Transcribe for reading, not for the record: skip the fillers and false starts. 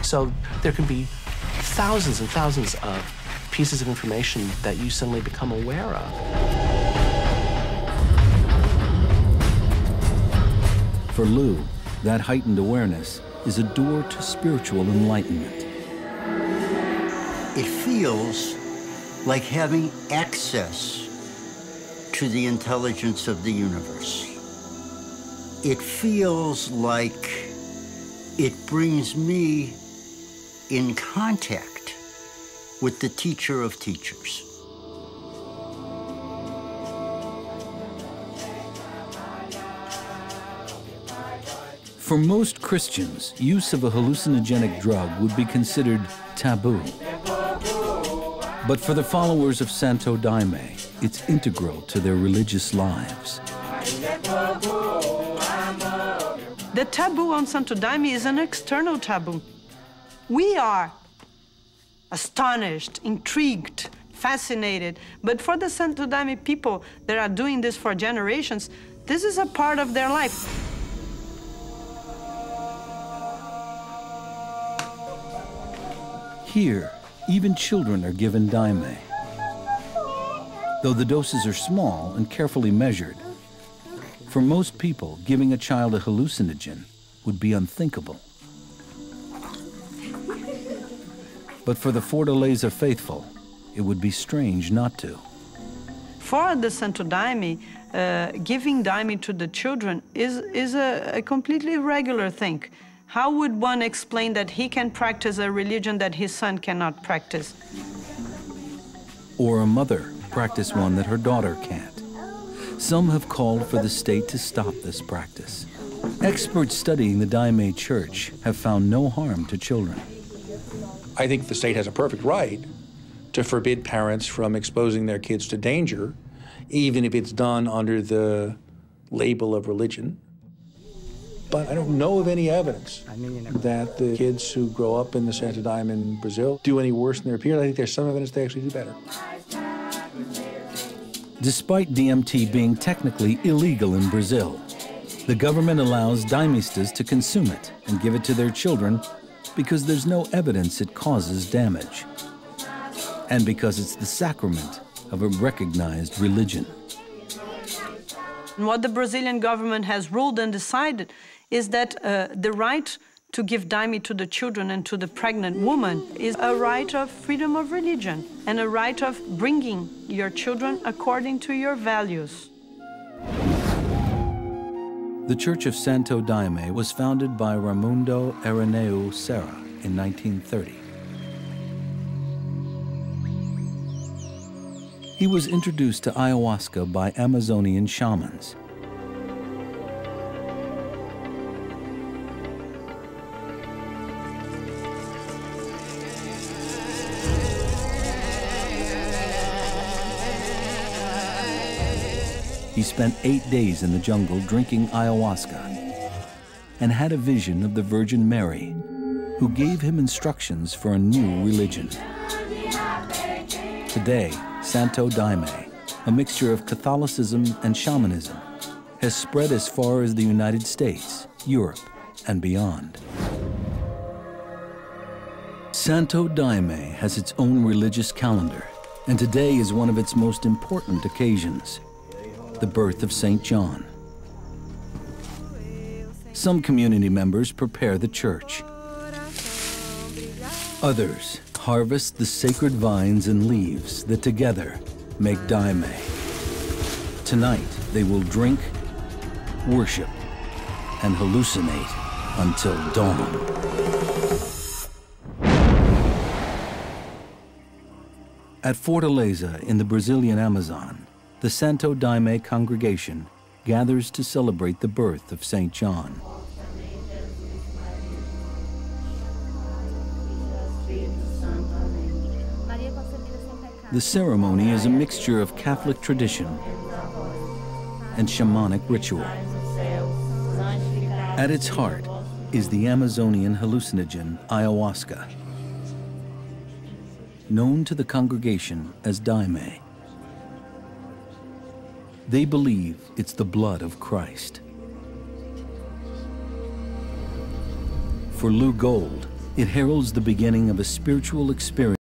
So there can be thousands and thousands of pieces of information that you suddenly become aware of. For Lou, that heightened awareness is a door to spiritual enlightenment. It feels like having access to the intelligence of the universe. It feels like it brings me in contact with the teacher of teachers. For most Christians, use of a hallucinogenic drug would be considered taboo. But for the followers of Santo Daime, it's integral to their religious lives. The taboo on Santo Daime is an external taboo. We are astonished, intrigued, fascinated. But for the Santo Daime people that are doing this for generations, this is a part of their life. Here, even children are given daime. Though the doses are small and carefully measured, for most people, giving a child a hallucinogen would be unthinkable. But for the Fortaleza faithful, it would be strange not to. For the Santo Daime, giving daime to the children is a completely regular thing. How would one explain that he can practice a religion that his son cannot practice? Or a mother practice one that her daughter can't. Some have called for the state to stop this practice. Experts studying the Daime Church have found no harm to children. I think the state has a perfect right to forbid parents from exposing their kids to danger, even if it's done under the label of religion. But I don't know of any evidence that the kids who grow up in the Santo Daime in Brazil do any worse than their peers. I think there's some evidence they actually do better. Despite DMT being technically illegal in Brazil, the government allows daimistas to consume it and give it to their children because there's no evidence it causes damage, and because it's the sacrament of a recognized religion. And what the Brazilian government has ruled and decided is that the right to give daime to the children and to the pregnant woman is a right of freedom of religion and a right of bringing your children according to your values. The Church of Santo Daime was founded by Raimundo Ireneu Serra in 1930. He was introduced to ayahuasca by Amazonian shamans. He spent 8 days in the jungle drinking ayahuasca and had a vision of the Virgin Mary, who gave him instructions for a new religion. Today, Santo Daime, a mixture of Catholicism and shamanism, has spread as far as the United States, Europe, and beyond. Santo Daime has its own religious calendar, and today is one of its most important occasions, the birth of St. John. Some community members prepare the church. Others harvest the sacred vines and leaves that together make daime. Tonight, they will drink, worship, and hallucinate until dawn. At Fortaleza in the Brazilian Amazon, the Santo Daime congregation gathers to celebrate the birth of St. John. The ceremony is a mixture of Catholic tradition and shamanic ritual. At its heart is the Amazonian hallucinogen ayahuasca, known to the congregation as daime. They believe it's the blood of Christ. For Lou Gold, It heralds the beginning of a spiritual experience